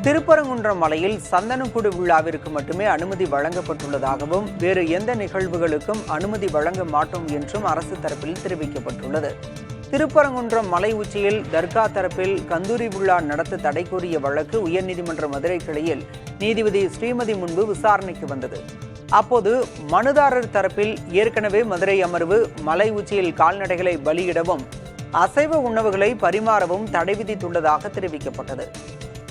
திருப்பரங்குன்றம் மலையில் சந்தனக்கூடு விழாவிற்கு மட்டுமே அனுமதி வழங்கப்பட்டுள்ளதாகவும் வேறு எந்த நிகழ்வுகளுக்கும் அனுமதி வழங்க மாட்டோம் என்றும் அரசு தரப்பில் தெரிவிக்கப்பட்டுள்ளது. திருப்பரங்குன்றம் மலை உச்சியில் தர்கா தரப்பில் கந்தூரி விழா நடத்த தடை கோரிய வழக்கு உயர்நீதிமன்ற மதுரை கிளையில் நீதிபதி ஸ்ரீமதி முன்பு விசாரணைக்கு வந்தது. அப்போது மனுதாரர் தரப்பில் ஏற்கனவே மதுரை அமர்வு மலை உச்சியில் கால்நடைகளை பலியிடவும் அசைவ உணவுகளை பரிமாறவும் தடை விதித்துள்ளதாக தெரிவிக்கப்பட்டது.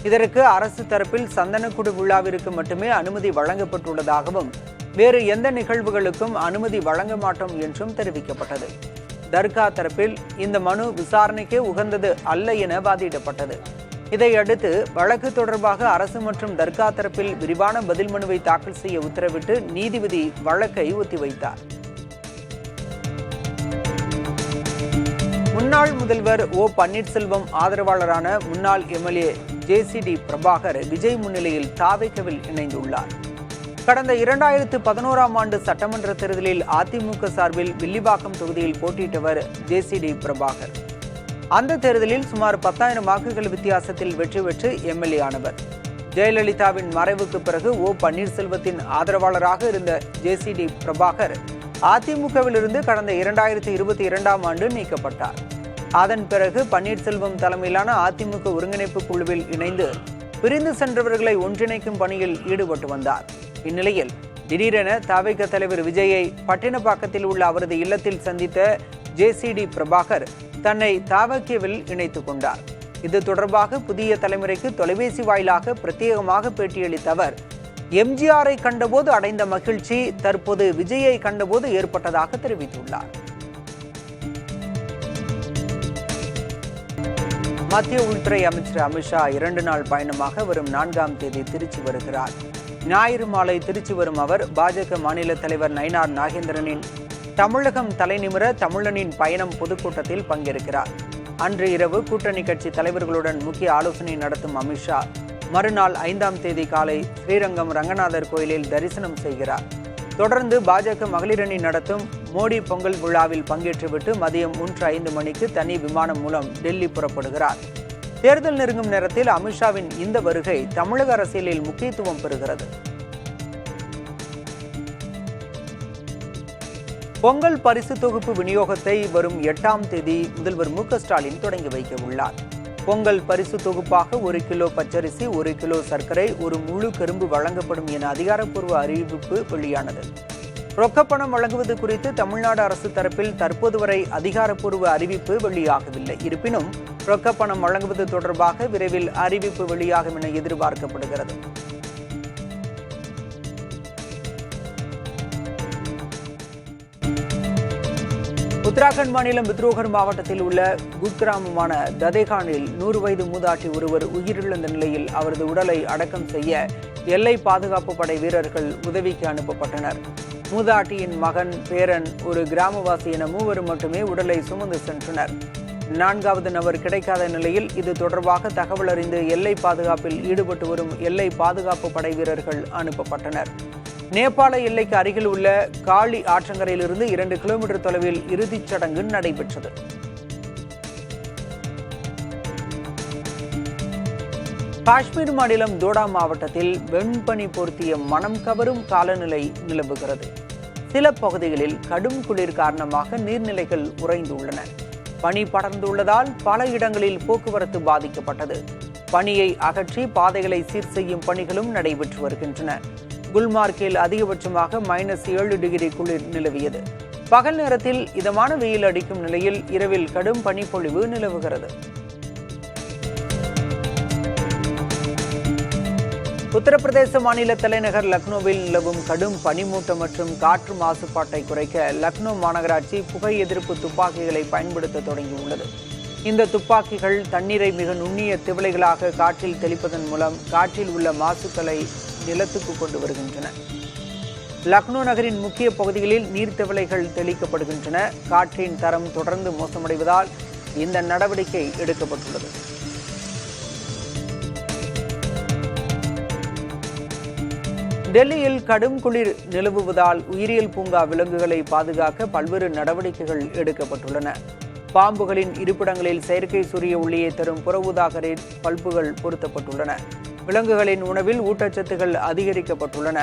இதற்கு அரசு தரப்பில் சந்தனக்கூடு விழாவிற்கு மட்டுமே அனுமதி வழங்கப்பட்டுள்ளதாகவும் வேறு எந்த நிகழ்வுகளுக்கும் அனுமதி வழங்க மாட்டோம் என்றும் தெரிவிக்கப்பட்டது. தர்கா தரப்பில் இந்த மனு விசாரணைக்கே உகந்தது அல்ல என வாதிடப்பட்டது. இதையடுத்து வழக்கு தொடர்பாக அரசு மற்றும் தர்கா தரப்பில் விரிவான பதில் மனுவை தாக்கல் செய்ய உத்தரவிட்டு நீதிபதி வழக்கை ஒத்திவைத்தார். முன்னாள் முதல்வர் ஓ பன்னீர்செல்வம் ஆதரவாளரான முன்னாள் எம்எல்ஏ ஜேசிடி பிரபாகர் விஜய் முன்னிலையில் தாவேகவில் இணைந்துள்ளார். கடந்த 2011ஆம் ஆண்டு சட்டமன்ற தேர்தலில் அதிமுக சார்பில் வில்லிவாக்கம் தொகுதியில் போட்டியிட்டவர் ஜேசிடி பிரபாகர். அந்த தேர்தலில் சுமார் 10,000 வாக்குகள் வித்தியாசத்தில் வெற்றி பெற்று எம்எல்ஏ ஆனவர். ஜெயலலிதாவின் மறைவுக்கு பிறகு ஓ பன்னீர்செல்வத்தின் ஆதரவாளராக இருந்த ஜேசிடி பிரபாகர் அதிமுகவிலிருந்து கடந்த 2022ஆம் ஆண்டு நீக்கப்பட்டார். அதன் பிறகு பன்னீர்செல்வம் தலைமையிலான அதிமுக ஒருங்கிணைப்பு குழுவில் இணைந்து பிரிந்து சென்றவர்களை ஒன்றிணைக்கும் பணியில் ஈடுபட்டு வந்தார். இந்நிலையில் திடீரென தவிக தலைவர் விஜயை பட்டினப்பாக்கத்தில் உள்ள அவரது இல்லத்தில் சந்தித்த ஜேசிடி பிரபாகர் தன்னை தவிகவில் இணைத்துக் கொண்டார். இது தொடர்பாக புதிய தலைமுறைக்கு தொலைபேசி வாயிலாக பிரத்யேகமாக பேட்டியளித்த அவர், எம்ஜிஆரை கண்டபோது அடைந்த மகிழ்ச்சி தற்போது விஜயை கண்டபோது ஏற்பட்டதாக தெரிவித்துள்ளார். மத்திய உள்துறை அமைச்சர் அமித்ஷா 2 நாள் பயணமாக வரும் 4ஆம் தேதி திருச்சி வருகிறார். ஞாயிறு மாலை திருச்சி வரும் அவர் பாஜக மாநில தலைவர் நயினார் நாகேந்திரனின் தமிழகம் தலைநிமிர தமிழனின் பயணம் பொதுக்கூட்டத்தில் பங்கேற்கிறார். அன்று இரவு கூட்டணி கட்சி தலைவர்களுடன் முக்கிய ஆலோசனை நடத்தும் அமித்ஷா மறுநாள் 5ஆம் தேதி காலை ஸ்ரீரங்கம் ரங்கநாதர் கோயிலில் தரிசனம் செய்கிறார். தொடர்ந்து பாஜக மகளிரணி நடத்தும் மோடி பொங்கல் விழாவில் பங்கேற்றுவிட்டு மதியம் 1:05 மணிக்கு தனி விமானம் மூலம் டெல்லி புறப்படுகிறார். தேர்தல் நெருங்கும் நேரத்தில் அமித்ஷாவின் இந்த வருகை தமிழக அரசியலில் முக்கியத்துவம் பெறுகிறது. பொங்கல் பரிசு தொகுப்பு விநியோகத்தை வரும் 8ஆம் தேதி முதல்வர் மு.க. ஸ்டாலின் தொடங்கி வைக்க உள்ளார். பொங்கல் பரிசு தொகுப்பாக 1 கிலோ பச்சரிசி, 1 கிலோ சர்க்கரை, 1 முழு கரும்பு வழங்கப்படும் என அதிகாரப்பூர்வ அறிவிப்பு வெளியானது. ரொக்கப்பணம் வழங்குவது குறித்து தமிழ்நாடு அரசு தரப்பில் தற்போது வரை அதிகாரப்பூர்வ அறிவிப்பு வெளியாகவில்லை. இருப்பினும் ரொக்கப்பணம் வழங்குவது தொடர்பாக விரைவில் அறிவிப்பு வெளியாகும் என எதிர்பார்க்கப்படுகிறது. உத்தராகண்ட் மாநிலம் பித்ரோகர் மாவட்டத்தில் உள்ள குக்கிராமமான ததேகானில் 100 வயது மூதாட்டி ஒருவர் உயிரிழந்த நிலையில் அவரது உடலை அடக்கம் செய்ய எல்லை பாதுகாப்பு படை வீரர்கள் உதவிக்கு அனுப்பப்பட்டனர். மூதாட்டியின் மகன், பேரன், ஒரு கிராமவாசி என 3 மட்டுமே உடலை சுமந்து சென்றனர். 4வது நபர் கிடைக்காத நிலையில் இது தொடர்பாக தகவல் அறிந்து எல்லை பாதுகாப்பில் ஈடுபட்டு வரும் எல்லை பாதுகாப்பு படை வீரர்கள் அனுப்பப்பட்டனர். நேபாள எல்லைக்கு அருகில் உள்ள காளி ஆற்றங்கரையிலிருந்து 2 கிலோமீட்டர் தொலைவில் இறுதிச் சடங்கு நடைபெற்றது. காஷ்மீர் மாநிலம் தோடா மாவட்டத்தில் வெண்பனி பொருத்திய மனம் கவரும் காலநிலை நிலவுகிறது. சில பகுதிகளில் கடும் குளிர் காரணமாக நீர்நிலைகள் உறைந்துள்ளன. பனி படர்ந்துள்ளதால் பல இடங்களில் போக்குவரத்து பாதிக்கப்பட்டது. பனியை அகற்றி பாதைகளை சீர் செய்யும் பணிகளும் நடைபெற்று வருகின்றன. குல்மார்க்கில் அதிகபட்சமாக -7 டிகிரி குளிர் நிலவியது. பகல் நேரத்தில் இதமான வெயில் அடிக்கும் நிலையில் இரவில் கடும் பனிப்பொழிவு நிலவுகிறது. உத்தரப்பிரதேச மாநில தலைநகர் லக்னோவில் நிலவும் கடும் பனிமூட்டம் மற்றும் காற்று மாசுபாட்டை குறைக்க லக்னோ மாநகராட்சி புகை எதிர்ப்பு துப்பாக்கிகளை பயன்படுத்த தொடங்கியுள்ளது. இந்த துப்பாக்கிகள் தண்ணீரை மிக நுண்ணிய திவலைகளாக காற்றில் தெளிப்பதன் மூலம் காற்றில் உள்ள மாசுக்களை நிலத்துக்கு கொண்டு வருகின்றன. லக்னோ நகரின் முக்கிய பகுதிகளில் நீர்த்திவலைகள் தெளிக்கப்படுகின்றன. காற்றின் தரம் தொடர்ந்து மோசமடைவதால் இந்த நடவடிக்கை எடுக்கப்பட்டுள்ளது. டெல்லியில் கடும் குளிர் நிலவுவதால் உயிரியல் பூங்கா விலங்குகளை பாதுகாக்க பல்வேறு நடவடிக்கைகள் எடுக்கப்பட்டுள்ளன. பாம்புகளின் இருப்பிடங்களில் செயற்கை சூரிய ஒளியை தரும் புற ஊதா கதிர் பல்புகள் பொருத்தப்பட்டுள்ளன. விலங்குகளின் உணவில் ஊட்டச்சத்துகள் அதிகரிக்கப்பட்டுள்ளன.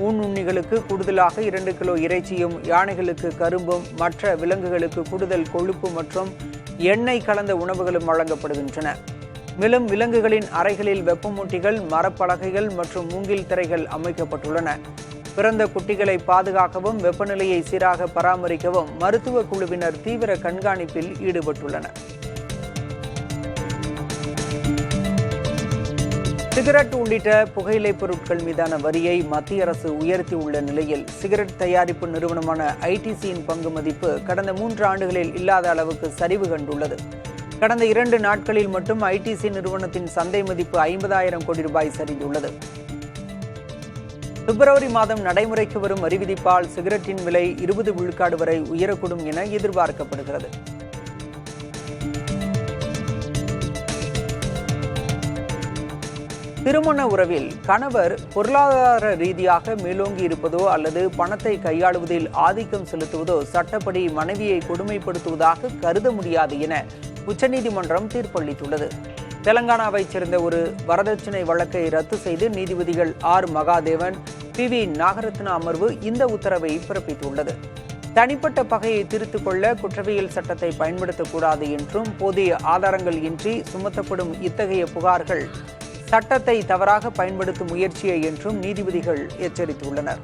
ஊன்னுண்ணிகளுக்கு கூடுதலாக 2 கிலோ இறைச்சியும், யானைகளுக்கு கரும்பும், மற்ற விலங்குகளுக்கு கூடுதல் கொழுப்பு மற்றும் எண்ணெய் கலந்த உணவுகளும் வழங்கப்படுகின்றன. மேலும் விலங்குகளின் அறைகளில் வெப்பமூட்டிகள், மரப்பலகைகள் மற்றும் மூங்கில் திரைகள் அமைக்கப்பட்டுள்ளன. பிறந்த குட்டிகளை பாதுகாக்கவும் வெப்பநிலையை சீராக பராமரிக்கவும் மருத்துவ குழுவினர் தீவிர கண்காணிப்பில் ஈடுபட்டுள்ளனர். சிகரெட் உள்ளிட்ட புகையிலை பொருட்கள் மீதான வரியை மத்திய அரசு உயர்த்தியுள்ள நிலையில் சிகரெட் தயாரிப்பு நிறுவனமான ஐடிசியின் பங்கு மதிப்பு கடந்த 3 ஆண்டுகளில் இல்லாத அளவுக்கு சரிவு கண்டுள்ளது. கடந்த 2 நாட்களில் மட்டும் ஐடிசி நிறுவனத்தின் சந்தை மதிப்பு 50,000 கோடி ரூபாய் சரிந்துள்ளது. பிப்ரவரி மாதம் நடைமுறைக்கு வரும் வரி விதிப்பால் சிகரெட்டின் விலை 20 விழுக்காடு வரை உயரக்கூடும் என எதிர்பார்க்கப்படுகிறது. திருமண உறவில் கணவர் பொருளாதார ரீதியாக மேலோங்கி இருப்பதோ அல்லது பணத்தை கையாளுவதில் ஆதிக்கம் செலுத்துவதோ சட்டப்படி மனைவியை கொடுமைப்படுத்துவதாக கருத முடியாது என உச்சநீதிமன்றம் தீர்ப்பளித்துள்ளது. தெலங்கானாவைச் சேர்ந்த ஒரு வரதட்சணை வழக்கை ரத்து செய்து நீதிபதிகள் ஆர் மகாதேவன், PV நாகரத்ன அமர்வு இந்த உத்தரவை பிறப்பித்துள்ளது. தனிப்பட்ட பகையை தீர்த்துக் கொள்ள குற்றவியல் சட்டத்தை பயன்படுத்தக்கூடாது என்றும், போதிய ஆதாரங்கள் இன்றி சுமத்தப்படும் இத்தகைய புகார்கள் சட்டத்தை தவறாக பயன்படுத்தும் முயற்சியை என்றும் நீதிபதிகள் எச்சரித்துள்ளனர்.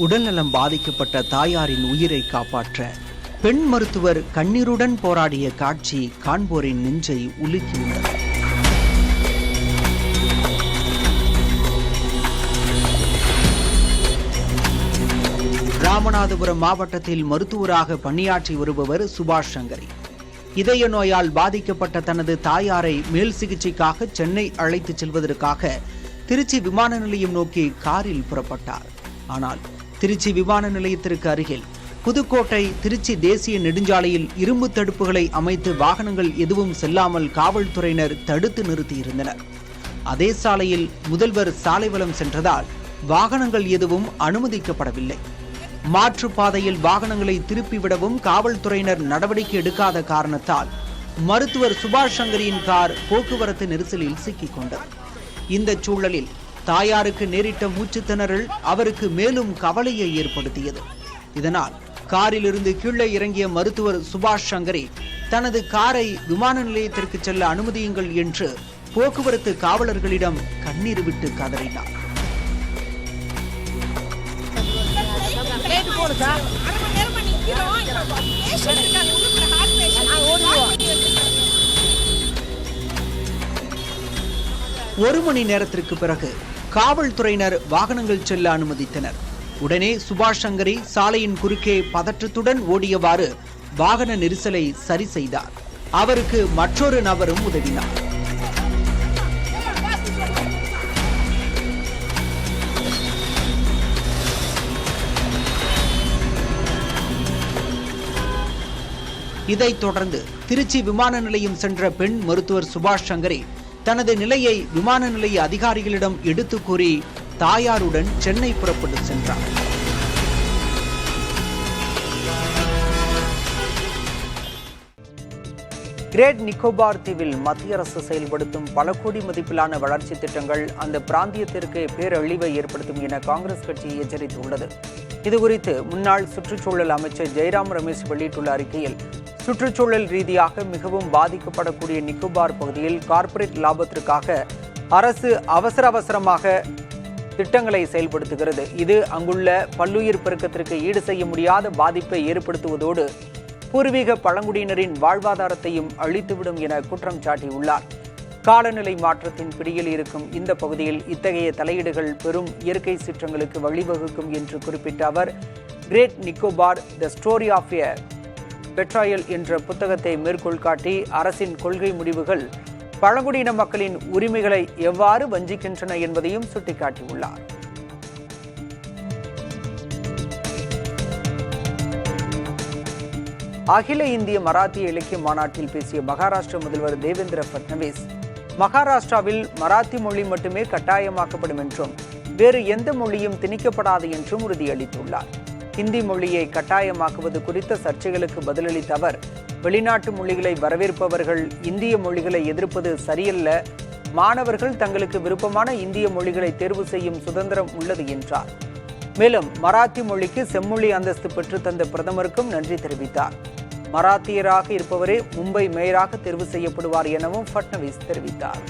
உடல்நலம் பாதிக்கப்பட்ட தாயாரின் உயிரை காப்பாற்ற பெண் மருத்துவர் கண்ணீருடன் போராடிய காட்சி காண்போரின் நெஞ்சை உலுக்கியுள்ளது. ராமநாதபுரம் மாவட்டத்தில் மருத்துவராக பணியாற்றி வருபவர் சுபாஷ் சங்கரி. இதய நோயால் பாதிக்கப்பட்ட தனது தாயாரை மேல் சிகிச்சைக்காக சென்னை அழைத்துச் செல்வதற்காக திருச்சி விமான நிலையம் நோக்கி காரில் புறப்பட்டார். ஆனால் திருச்சி விமான நிலையத்திற்கு அருகில் புதுக்கோட்டை திருச்சி தேசிய நெடுஞ்சாலையில் இரும்பு தடுப்புகளை அமைத்து வாகனங்கள் எதுவும் செல்லாமல் காவல்துறையினர் தடுத்து நிறுத்தியிருந்தனர். அதே சாலையில் முதல்வர் சாலை வலம் சென்றதால் வாகனங்கள் எதுவும் அனுமதிக்கப்படவில்லை. மாற்றுப்பாதையில் வாகனங்களை திருப்பிவிடவும் காவல்துறையினர் நடவடிக்கை எடுக்காத காரணத்தால் மருத்துவர் சுபாஷ் சங்கரியின் கார் போக்குவரத்து நெரிசலில் சிக்கிக் கொண்டது. இந்த சூழலில் தாயாருக்கு நேரிட்ட மூச்சுத்திணறல் அவருக்கு மேலும் கவலையை ஏற்படுத்தியது. இதனால் காரிலிருந்து கீழே இறங்கிய மருத்துவர் சுபாஷ் சங்கரி தனது காரை விமான நிலையத்திற்கு செல்ல அனுமதியுங்கள் என்று போக்குவரத்து காவலர்களிடம் கண்ணீர் விட்டு கதறினார். ஒரு மணி நேரத்திற்கு பிறகு காவல்துறையினர் வாகனங்கள் செல்ல அனுமதித்தனர். உடனே சுபாஷ் சங்கரி சாலையின் குறுக்கே பதற்றத்துடன் ஓடியவாறு வாகன நெரிசலை சரி செய்தார். அவருக்கு மற்றொரு நபரும் உதவினார். இதைத் தொடர்ந்து திருச்சி விமான நிலையம் சென்ற பெண் மருத்துவர் சுபாஷ் சங்கரி தனது நிலையை விமான நிலைய அதிகாரிகளிடம் எடுத்து கூறி தாயாருடன் சென்னை புறப்பட்டு சென்றார். கிரேட் நிக்கோபார் தீவில் மத்திய அரசு செயல்படுத்தும் பல கோடி மதிப்பிலான வளர்ச்சி திட்டங்கள் அந்த பிராந்தியத்திற்கு பேரழிவை ஏற்படுத்தும் என காங்கிரஸ் கட்சி எச்சரித்துள்ளது. இதுகுறித்து முன்னாள் சுற்றுச்சூழல் அமைச்சர் ஜெய்ராம் ரமேஷ் வெளியிட்டுள்ள அறிக்கையில், சுற்றுச்சூழல் ரீதியாக மிகவும் பாதிக்கப்படக்கூடிய நிக்கோபார் பகுதியில் கார்ப்பரேட் லாபத்திற்காக அரசு அவசரமாக திட்டங்களை செயல்படுத்துகிறது. இது அங்குள்ள பல்லுயிர் பெருக்கத்திற்கு ஈடு செய்ய முடியாத பாதிப்பை ஏற்படுத்துவதோடு பூர்வீக பழங்குடியினரின் வாழ்வாதாரத்தையும் அழித்துவிடும் என குற்றம் சாட்டியுள்ளார். காலநிலை மாற்றத்தின் பிடியில் இருக்கும் இந்த பகுதியில் இத்தகைய தலையீடுகள் பெரும் இயற்கை சீற்றங்களுக்கு வழிவகுக்கும் என்று குறிப்பிட்ட அவர், great Nicobar the story of a betrayal என்ற புத்தகத்தை மேற்கோள் காட்டி அரசின் கொள்கை முடிவுகள் பழங்குடியின மக்களின் உரிமைகளை எவ்வாறு வஞ்சிக்கின்றன என்பதையும் சுட்டிக்காட்டியுள்ளார். அகில இந்திய மராத்திய இலக்கிய மாநாட்டில் பேசிய மகாராஷ்டிர முதல்வர் தேவேந்திர பட்னவிஸ், மகாராஷ்டிராவில் மராத்தி மொழி மட்டுமே கட்டாயமாக்கப்படும் என்றும் வேறு எந்த மொழியும் திணிக்கப்படாது என்றும் உறுதியளித்துள்ளார். ஹிந்தி மொழியை கட்டாயமாக்குவது குறித்த சர்ச்சைகளுக்கு பதிலளித்த அவர், வெளிநாட்டு மொழிகளை வரவேற்பவர்கள் இந்திய மொழிகளை எதிர்ப்பது சரியல்ல, மாணவர்கள் தங்களுக்கு விருப்பமான இந்திய மொழிகளை தேர்வு செய்யும் சுதந்திரம் உள்ளது என்றார். மேலும் மராத்தி மொழிக்கு செம்மொழி அந்தஸ்து பெற்று தந்த பிரதமருக்கும் நன்றி தெரிவித்தார். மராத்தியராக இருப்பவரே மும்பை மேயராக தேர்வு செய்யப்படுவார் எனவும் பட்னவிஸ் தெரிவித்தார்.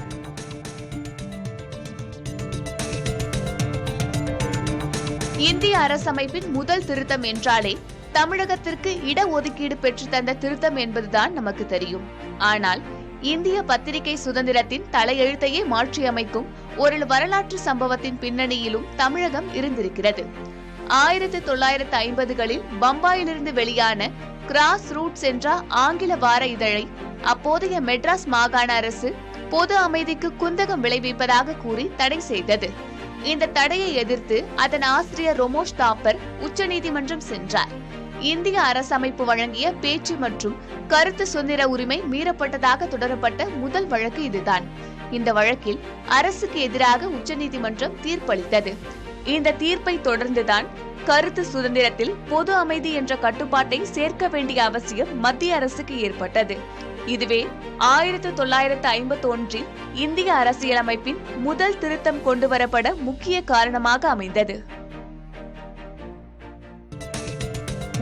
இந்திய அரசமைப்பின் முதல் திருத்தம் என்றாலே தமிழகத்திற்கு இடஒதுக்கீடு பெற்றுத்தந்த திருத்தம் என்பதுதான் நமக்கு தெரியும். ஆனால் இந்திய பத்திரிகை சுதந்திரத்தின் தலையெழுத்தையே மாற்றியமைக்கும் ஒரு வரலாற்று சம்பவத்தின் பின்னணியிலும் தமிழகம் இருந்திருக்கிறது. 1950களில் பம்பாயிலிருந்து வெளியான கிராஸ் ரூட்ஸ் என்ற ஆங்கில வார இதழை அப்போதைய மெட்ராஸ் மாகாண அரசு பொது அமைதிக்கு குந்தகம் விளைவிப்பதாக கூறி தடை செய்தது. இந்த தடையை எதிர்த்து அதன் ஆசிரியர் ரொமோஷ் தாப்பர் உச்சநீதிமன்றம் சென்றார். இந்திய அரசமைப்பு வழங்கிய பேச்சு மற்றும் கருத்து சுதந்திர உரிமை மீறப்பட்டதாக தொடரப்பட்ட முதல் வழக்கு இதுதான். இந்த வழக்கில் அரசுக்கு எதிராக உச்சநீதிமன்றம் தீர்ப்பளித்தது. இந்த தீர்ப்பை தொடர்ந்துதான் கருத்து சுதந்திரத்தில் பொது அமைதி என்ற கட்டுப்பாட்டை சேர்க்க வேண்டிய அவசியம் மத்திய அரசுக்கு ஏற்பட்டது. இதுவே 1951 இந்திய அரசியலமைப்பின் முதல் திருத்தம் கொண்டுவரப்பட முக்கிய காரணமாக அமைந்தது.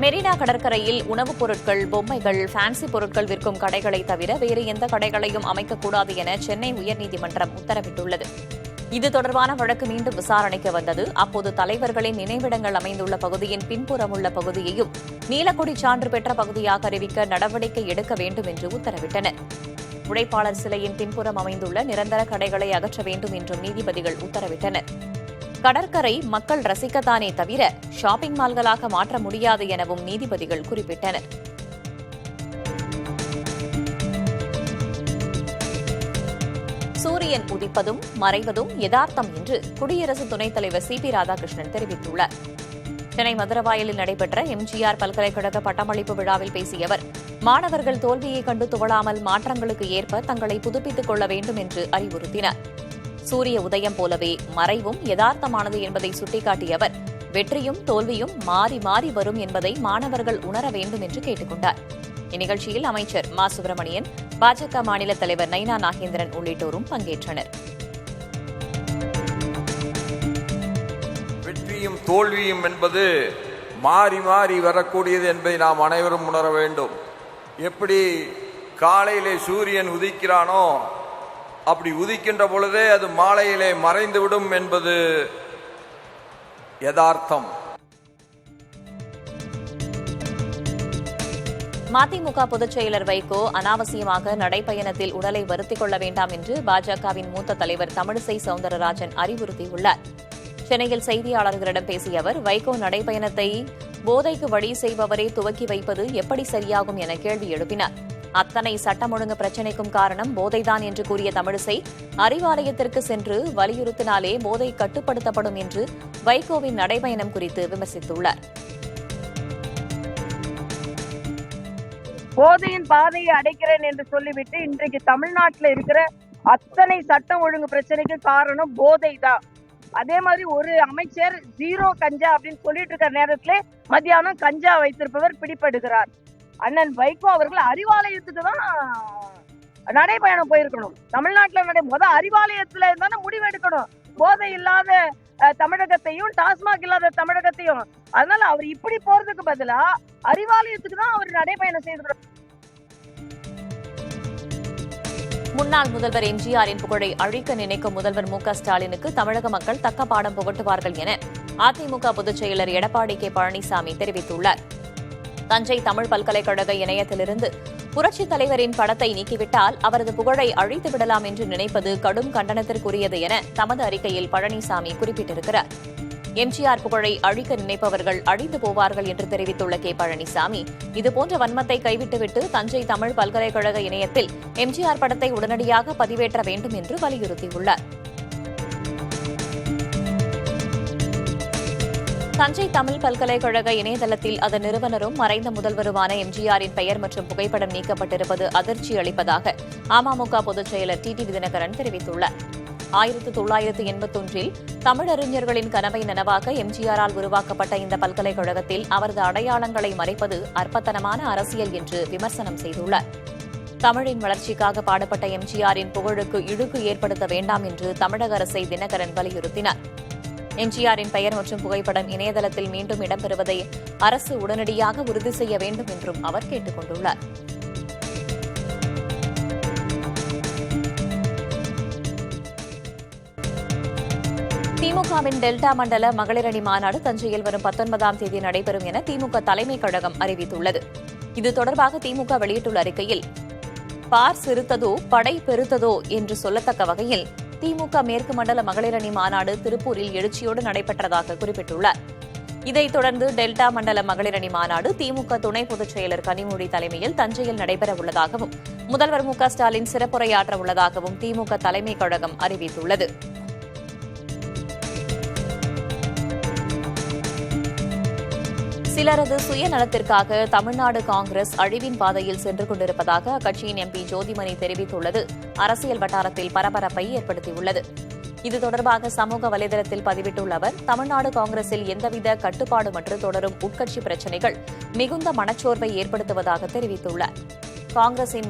மெரினா கடற்கரையில் உணவுப் பொருட்கள், பொம்மைகள், ஃபேன்சி பொருட்கள் விற்கும் கடைகளை தவிர வேறு எந்த கடைகளையும் அமைக்கக்கூடாது என சென்னை உயர்நீதிமன்றம் உத்தரவிட்டுள்ளது. இது தொடர்பான வழக்கு மீண்டும் விசாரணைக்கு வந்தது. அப்போது தலைவர்களின் நினைவிடங்கள் அமைந்துள்ள பகுதியின் பின்புறம் உள்ள பகுதியையும் நீலக்கொடி சான்று பெற்ற பகுதியாக அறிவிக்க நடவடிக்கை எடுக்க வேண்டும் என்று உத்தரவிட்டனர். உழைப்பாளர் சிலையின் பின்புறம் அமைந்துள்ள நிரந்தர கடைகளை அகற்ற வேண்டும் என்றும் நீதிபதிகள் உத்தரவிட்டனர். கடற்கரை மக்கள் ரசிக்கத்தானே தவிர ஷாப்பிங் மால்களாக மாற்ற முடியாது எனவும் நீதிபதிகள் குறிப்பிட்டனர். சூரியன் உதிப்பதும் மறைவதும் யதார்த்தம் என்று குடியரசு துணைத் தலைவர் சி.பி. ராதாகிருஷ்ணன் தெரிவித்துள்ளார். சென்னை மதுரவாயலில் நடைபெற்ற எம்ஜிஆர் பல்கலைக்கழக பட்டமளிப்பு விழாவில் பேசிய அவர், மாணவர்கள் தோல்வியை கண்டு துவளாமல் மாற்றங்களுக்கு ஏற்ப தங்களை புதுப்பித்துக் கொள்ள வேண்டும் என்று அறிவுறுத்தினார். சூரிய உதயம் போலவே மறைவும் யதார்த்தமானது என்பதை சுட்டிக்காட்டிய அவர், வெற்றியும் தோல்வியும் மாறி மாறி வரும் என்பதை மாணவர்கள் உணர வேண்டும் என்று கேட்டுக் கொண்டார். இந்நிகழ்ச்சியில் அமைச்சர் மா. சுப்பிரமணியன், பாஜக மாநில தலைவர் நைனா நாகேந்திரன் உள்ளிட்டோரும் பங்கேற்றனர். வெற்றியும் தோல்வியும் என்பது மாறி மாறி வரக்கூடியது என்பதை நாம் அனைவரும் உணர வேண்டும். எப்படி காலையிலே சூரியன் உதிக்கிறானோ அப்படி உதிக்கின்ற பொழுதே அது மாலையிலே மறைந்துவிடும் என்பது யதார்த்தம். மதிமுக பொதுச் செயலர் வைகோ அனாவசியமாக நடைப்பயணத்தில் உடலை வருத்திக் கொள்ள வேண்டாம் என்று பாஜகவின் மூத்த தலைவர் தமிழிசை சவுந்தரராஜன் அறிவுறுத்தியுள்ளார். சென்னையில் செய்தியாளர்களிடம் பேசிய அவர், வைகோ நடைப்பயணத்தை போதைக்கு வழி செய்பவரே துவக்கி வைப்பது எப்படி சரியாகும் என கேள்வி எழுப்பினார். அத்தனை சட்டம் ஒழுங்கு பிரச்சினைக்கும் காரணம் போதைதான் என்று கூறிய தமிழிசை, அறிவாலயத்திற்கு சென்று வலியுறுத்தினாலே போதை கட்டுப்படுத்தப்படும் என்று வைகோவின் நடைப்பயணம் குறித்து விமர்சித்துள்ளார். போதையின் பாதையை அடைக்கிறேன் என்று சொல்லிவிட்டு இன்றைக்கு தமிழ்நாட்டில் இருக்கிற அத்தனை சட்டம் ஒழுங்கு பிரச்சனைக்கு காரணம் போதை தான். அதே மாதிரி ஒரு அமைச்சர் ஜீரோ கஞ்சா அப்படின்னு சொல்லிட்டு இருக்கிற நேரத்திலே மத்தியானம் கஞ்சா வைத்திருப்பவர் பிடிபடுகிறார். அண்ணன் வைகோ அவர்கள் அறிவாலயத்துக்கு தான் நடைபயணம் போயிருக்கணும். தமிழ்நாட்டில் அறிவாலயத்துல இருந்தானே முடிவு எடுக்கணும், போதை இல்லாத தமிழகத்தையும் டாஸ்மாக் இல்லாத தமிழகத்தையும். அதனால அவர் இப்படி போறதுக்கு பதிலா அறிவாலயத்துக்கு தான் அவர் நடைபயணம் செய்திருக்கிறார். முன்னாள் முதல்வர் எம்ஜிஆரின் புகழை அழிக்க நினைக்கும் முதல்வர் மு க ஸ்டாலினுக்கு தமிழக மக்கள் தக்க பாடம் புகட்டுவார்கள் என அதிமுக பொதுச் செயலர் எடப்பாடி கே. பழனிசாமி தெரிவித்துள்ளார். தஞ்சை தமிழ் பல்கலைக்கழக இணையத்திலிருந்து புரட்சித் தலைவரின் படத்தை நீக்கிவிட்டால் அவரது புகழை அழித்து விடலாம் என்று நினைப்பது கடும் கண்டனத்திற்குரியது என தமது அறிக்கையில் பழனிசாமி குறிப்பிட்டிருக்கிறார். எம்ஜிஆர் புகழை அழிக்க நினைப்பவர்கள் அழிந்து போவார்கள் என்று தெரிவித்துள்ள கே. பழனிசாமி, இதுபோன்ற வன்மத்தை கைவிட்டுவிட்டு தஞ்சை தமிழ் பல்கலைக்கழக இணையத்தில் எம்ஜிஆர் படத்தை உடனடியாக பதிவேற்ற வேண்டும் என்று வலியுறுத்தியுள்ளார். தஞ்சை தமிழ் பல்கலைக்கழக இணையதளத்தில் அதன் நிறுவனரும் மறைந்த முதல்வருமான எம்ஜிஆரின் பெயர் மற்றும் புகைப்படம் நீக்கப்பட்டிருப்பது அதிர்ச்சி அளிப்பதாக அமமுக பொதுச் செயலர் டிடிவி தினகரன் தெரிவித்துள்ளார். 1981 தமிழறிஞர்களின் கனவை நனவாக்க எம்ஜிஆரால் உருவாக்கப்பட்ட இந்த பல்கலைக்கழகத்தில் அவரது அடையாளங்களை மறைப்பது அற்பத்தனமான அரசியல் என்று விமர்சனம் செய்துள்ளார். தமிழின் வளர்ச்சிக்காக பாடுபட்ட எம்ஜிஆரின் புகழுக்கு இழுக்கு ஏற்படுத்த வேண்டாம் என்று தமிழக அரசை தினகரன் வலியுறுத்தினார். எம்ஜிஆரின் பெயர் மற்றும் புகைப்படம் இணையதளத்தில் மீண்டும் இடம்பெறுவதை அரசு உடனடியாக உறுதி செய்ய வேண்டும் என்றும் அவர் கேட்டுக் கொண்டுள்ளார். திமுகவின் டெல்டா மண்டல மகளிர் அணி மாநாடு தஞ்சையில் வரும் 19ஆம் தேதி நடைபெறும் என திமுக தலைமைக் கழகம் அறிவித்துள்ளது. இது தொடர்பாக திமுக வெளியிட்டுள்ள அறிக்கையில், பார் சிறுத்ததோ படை பெருத்ததோ என்று சொல்லத்தக்க வகையில் திமுக மேற்கு மண்டல மகளிர் அணி மாநாடு திருப்பூரில் எழுச்சியோடு நடைபெற்றதாக குறிப்பிட்டுள்ளார். இதைத் தொடர்ந்து டெல்டா மண்டல மகளிர் அணி மாநாடு திமுக துணை பொதுச் செயலர் கனிமொழி தலைமையில் தஞ்சையில் நடைபெற உள்ளதாகவும் முதல்வர் மு.க.ஸ்டாலின் சிறப்புரையாற்ற உள்ளதாகவும் திமுக தலைமைக் கழகம் அறிவித்துள்ளது. சிலரது சுயநலத்திற்காக தமிழ்நாடு காங்கிரஸ் அழிவின் பாதையில் சென்று கொண்டிருப்பதாக அக்கட்சியின் எம்பி ஜோதிமணி தெரிவித்துள்ளது அரசியல் வட்டாரத்தில் பரபரப்பை ஏற்படுத்தியுள்ளது. இது தொடர்பாக சமூக வலைதளத்தில் பதிவிட்டுள்ள அவர், தமிழ்நாடு காங்கிரஸில் எந்தவித கட்டுப்பாடுமற்று தொடரும் உட்கட்சி பிரச்சினைகள் மிகுந்த மனச்சோர்வை ஏற்படுத்துவதாக தெரிவித்துள்ளார். காங்கிரசின்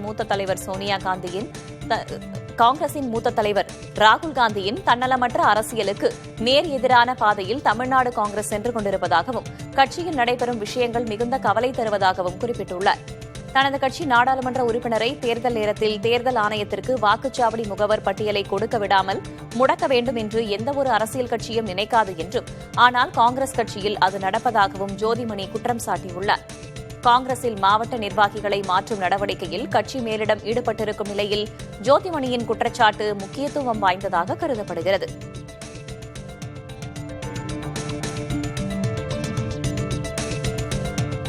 மூத்த தலைவர் ராகுல் காந்தியின் தன்னலமற்ற அரசியலுக்கு நேர் எதிரான பாதையில் தமிழ்நாடு காங்கிரஸ் சென்று கொண்டிருப்பதாகவும் கட்சியில் நடைபெறும் விஷயங்கள் மிகுந்த கவலை தருவதாகவும் குறிப்பிட்டுள்ளார். தனது கட்சி நாடாளுமன்ற உறுப்பினரை தேர்தல் நேரத்தில் தேர்தல் ஆணையத்திற்கு வாக்குச்சாவடி முகவர் பட்டியலை கொடுக்க விடாமல் முடக்க வேண்டும் என்று எந்தவொரு அரசியல் கட்சியும் நினைக்காது என்றும், ஆனால் காங்கிரஸ் கட்சியில் அது நடப்பதாகவும் ஜோதிமணி குற்றம் சாட்டியுள்ளார். காங்கிரஸில் மாவட்ட நிர்வாகிகளை மாற்றும் நடவடிக்கையில் கட்சி மேலிடம் ஈடுபட்டிருக்கும் நிலையில் ஜோதிமணியின் குற்றச்சாட்டு முக்கியத்துவம் வாய்ந்ததாக கருதப்படுகிறது.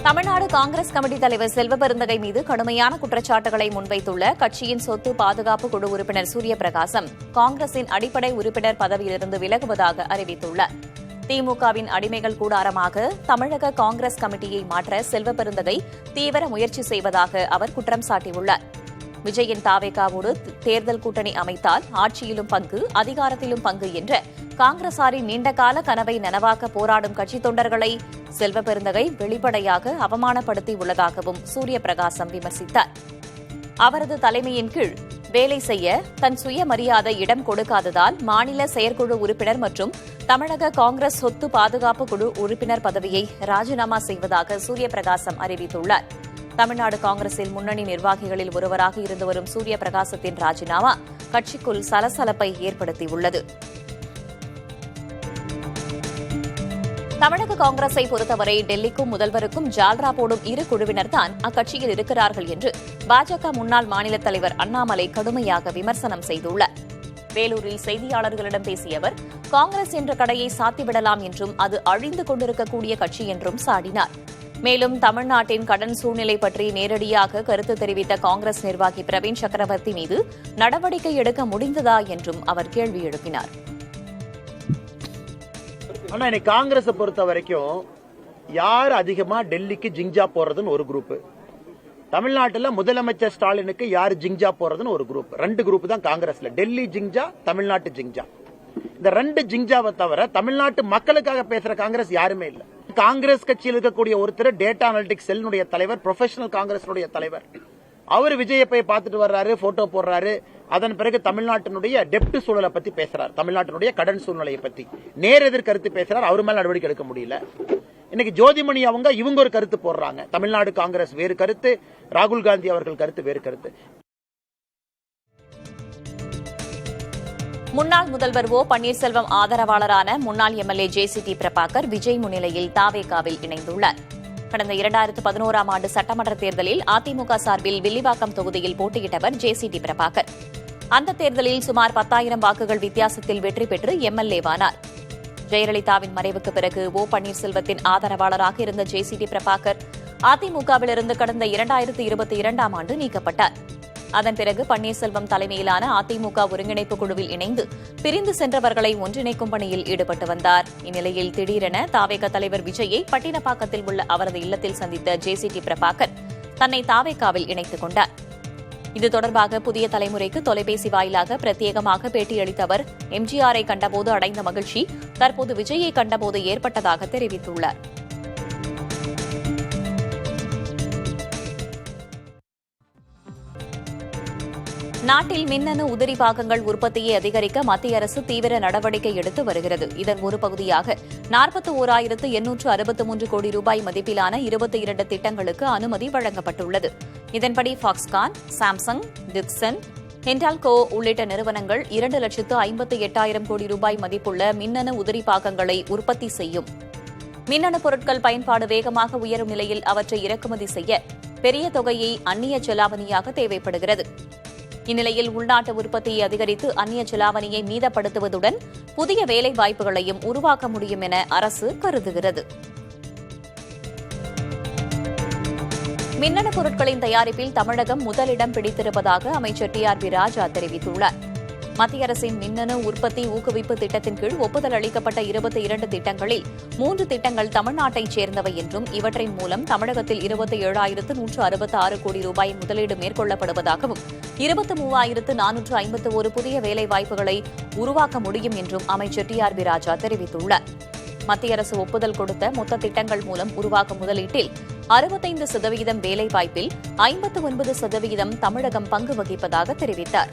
தமிழ்நாடு காங்கிரஸ் கமிட்டி தலைவர் செல்வபெருந்தகை மீது கடுமையான குற்றச்சாட்டுகளை முன்வைத்துள்ள கட்சியின் சொத்து பாதுகாப்பு குழு உறுப்பினர் சூரியபிரகாசம் காங்கிரசின் அடிப்படை உறுப்பினர் பதவியிலிருந்து விலகுவதாக அறிவித்துள்ளார். திமுகவின் அடிமைகள் கூடாரமாக தமிழக காங்கிரஸ் கமிட்டியை மாற்ற செல்வபெருந்தகை தீவிர முயற்சி செய்வதாக அவர் குற்றம் சாட்டியுள்ளார். விஜயின் தாவேகாவோடு தேர்தல் கூட்டணி அமைத்தால் ஆட்சியிலும் பங்கு, அதிகாரத்திலும் பங்கு என்ற காங்கிரசாரின் நீண்டகால கனவை நனவாக்க போராடும் கட்சித் தொண்டர்களை செல்வபெருந்தகை வெளிப்படையாக அவமானப்படுத்தியுள்ளதாகவும் சூரியபிரகாசம் விமர்சித்தார். அவரது தலைமையின் கீழ் வேலை செய்ய தன் சுயமரியாதை இடம் கொடுக்காததால் மாநில செயற்குழு உறுப்பினர் மற்றும் தமிழக காங்கிரஸ் சொத்து பாதுகாப்பு குழு உறுப்பினர் பதவியை ராஜினாமா செய்வதாக சூரியபிரகாசம் அறிவித்துள்ளார். தமிழ்நாடு காங்கிரஸில் முன்னணி நிர்வாகிகளில் ஒருவராக இருந்து வரும் சூரியபிரகாசத்தின் ராஜினாமா கட்சிக்குள் சலசலப்பை ஏற்படுத்தியுள்ளது. தமிழக காங்கிரஸை பொறுத்தவரை டெல்லிக்கும் முதல்வருக்கும் ஜால்ரா போடும் இரு குழுவினர்தான் அக்கட்சியில் இருக்கிறார்கள் என்று பாஜக முன்னாள் மாநில தலைவர் அண்ணாமலை கடுமையாக விமர்சனம் செய்துள்ளார். வேலூரில் செய்தியாளர்களிடம் பேசிய அவர், காங்கிரஸ் என்ற கடையை சாத்திவிடலாம் என்றும் அது அழிந்து கொண்டிருக்கக்கூடிய கட்சி என்றும் சாடினார். மேலும் தமிழ்நாட்டின் கடன் சூழ்நிலை பற்றி நேரடியாக கருத்து தெரிவித்த காங்கிரஸ் நிர்வாகி பிரவீன் சக்கரவர்த்தி மீது நடவடிக்கை எடுக்க முடிந்ததா என்றும் அவர் கேள்வி எழுப்பினார். ஆனா இன்னைக்கு காங்கிரஸை பொறுத்த வரைக்கும் யார் அதிகமா டெல்லிக்கு ஜிங்ஜா போறதுன்னு ஒரு குரூப், தமிழ்நாட்டில் முதலமைச்சர் ஸ்டாலினுக்கு யார் ஜிங்ஜா போறதுன்னு ஒரு குரூப். 2 குரூப் தான் காங்கிரஸ்ல, டெல்லி ஜிங்ஜா, தமிழ்நாட்டு ஜிங்ஜா. இந்த 2 ஜிங்ஜாவை தவிர தமிழ்நாட்டு மக்களுக்காக பேசுற காங்கிரஸ் யாருமே இல்ல. காங்கிரஸ் கட்சியில் இருக்கக்கூடிய ஒருத்தர் டேட்டா அனலிட்டிக்ஸ் செல்லுடைய தலைவர், ப்ரொஃபஷனல் காங்கிரஸ் தலைவர். அவர் விஜயை போய் பார்த்துட்டு வர்றாரு, போட்டோ போடுறாரு. அதன் பிறகு தமிழ்நாட்டினுடைய டெப்ட் சூழலை பத்தி பேசுறாரு, தமிழ்நாட்டினுடைய கடன் சூழ்நிலையை பத்தி நேர் எதிர் கருத்து பேசுறாரு. அவர் மேல நடவடிக்கை எடுக்க முடியல. இன்னைக்கு ஜோதிமணி இவங்க ஒரு கருத்து போடுறாங்க. தமிழ்நாடு காங்கிரஸ் வேறு கருத்து, ராகுல் காந்தி அவர்கள் கருத்து வேறு கருத்து. முன்னாள் முதல்வர் ஓ பன்னீர்செல்வம் ஆதரவாளரான முன்னாள் எம்எல்ஏ ஜேசிடி பிரபாகர் விஜய் முன்னிலையில் தாவேகாவில் இணைந்துள்ளார். கடந்த 2011ஆம் ஆண்டு சட்டமன்ற தேர்தலில் அதிமுக சார்பில் வில்லிவாக்கம் தொகுதியில் போட்டியிட்டவர் ஜேசிடி பிரபாகர். அந்த தேர்தலில் சுமார் 10,000 வாக்குகள் வித்தியாசத்தில் வெற்றி பெற்று எம்எல்ஏவானார். ஜெயலலிதாவின் மறைவுக்கு பிறகு ஓ பன்னீர்செல்வத்தின் ஆதரவாளராக இருந்த ஜேசிடி பிரபாகர் அதிமுகவிலிருந்து கடந்த 2022ஆம் ஆண்டு நீக்கப்பட்டார். அதன் பிறகு பன்னீர்செல்வம் தலைமையிலான அதிமுக ஒருங்கிணைப்பு குழுவில் இணைந்து பிரிந்து சென்றவர்களை ஒன்றிணைக்கும் பணியில் ஈடுபட்டு வந்தார். இந்நிலையில் திடீரென தாவேக தலைவர் விஜயை பட்டினப்பாக்கத்தில் உள்ள அவரது இல்லத்தில் சந்தித்த ஜேசிடி பிரபாகர் தன்னை தாவேகாவில் இணைத்துக் கொண்டார். இது தொடர்பாக புதிய தலைமுறைக்கு தொலைபேசி வாயிலாக பிரத்யேகமாக பேட்டியளித்த அவர் எம்ஜிஆரை கண்டபோது அடைந்த மகிழ்ச்சி தற்போது விஜயை கண்டபோது ஏற்பட்டதாக தெரிவித்துள்ளார். நாட்டில் மின்னணு உதிரி பாகங்கள் உற்பத்தியை அதிகரிக்க மத்திய அரசு தீவிர நடவடிக்கை எடுத்து வருகிறது. இதன் ஒரு பகுதியாக 41,863 கோடி ரூபாய் மதிப்பிலான 22 திட்டங்களுக்கு அனுமதி வழங்கப்பட்டுள்ளது. இதன்படி ஃபாக்ஸ்கான், சாம்சங், டிக்சன், ஹிண்டால்கோ உள்ளிட்ட நிறுவனங்கள் 2,58,000 கோடி ரூபாய் மதிப்புள்ள மின்னணு உதிரி பாகங்களை உற்பத்தி செய்யும். மின்னணு பொருட்கள் பயன்பாடு வேகமாக உயரும் நிலையில் அவற்றை இறக்குமதி செய்ய பெரிய தொகையை அந்நிய செலாவணியாக தேவைப்படுகிறது. இந்நிலையில் உள்நாட்டு உற்பத்தியை அதிகரித்து அந்நிய செலாவணியை மீதப்படுத்துவதுடன் புதிய வேலை வாய்ப்புகளையும் உருவாக்க முடியும் என அரசு கருதுகிறது. மின்னணு பொருட்களின் தயாரிப்பில் தமிழகம் முதலிடம் பிடித்திருப்பதாக அமைச்சர் டி.ஆர்.பி. ராஜா தெரிவித்துள்ளார். மத்திய அரசின் மின்னணு உற்பத்தி ஊக்குவிப்பு திட்டத்தின் கீழ் ஒப்புதல் அளிக்கப்பட்ட 22 திட்டங்களில் 3 திட்டங்கள் தமிழ்நாட்டைச் சேர்ந்தவை என்றும் இவற்றின் மூலம் தமிழகத்தில் 27,166 கோடி ரூபாய் முதலீடு மேற்கொள்ளப்படுவதாகவும் 23,451 புதிய வேலைவாய்ப்புகளை உருவாக்க முடியும் என்றும் அமைச்சர் டி.ஆர்.பி. ராஜா தெரிவித்துள்ளார். மத்திய அரசு ஒப்புதல் கொடுத்த மொத்த திட்டங்கள் மூலம் உருவாக்கும் முதலீட்டில் 65% வேலைவாய்ப்பில் 59% தமிழகம் பங்கு வகிப்பதாக தெரிவித்தார்.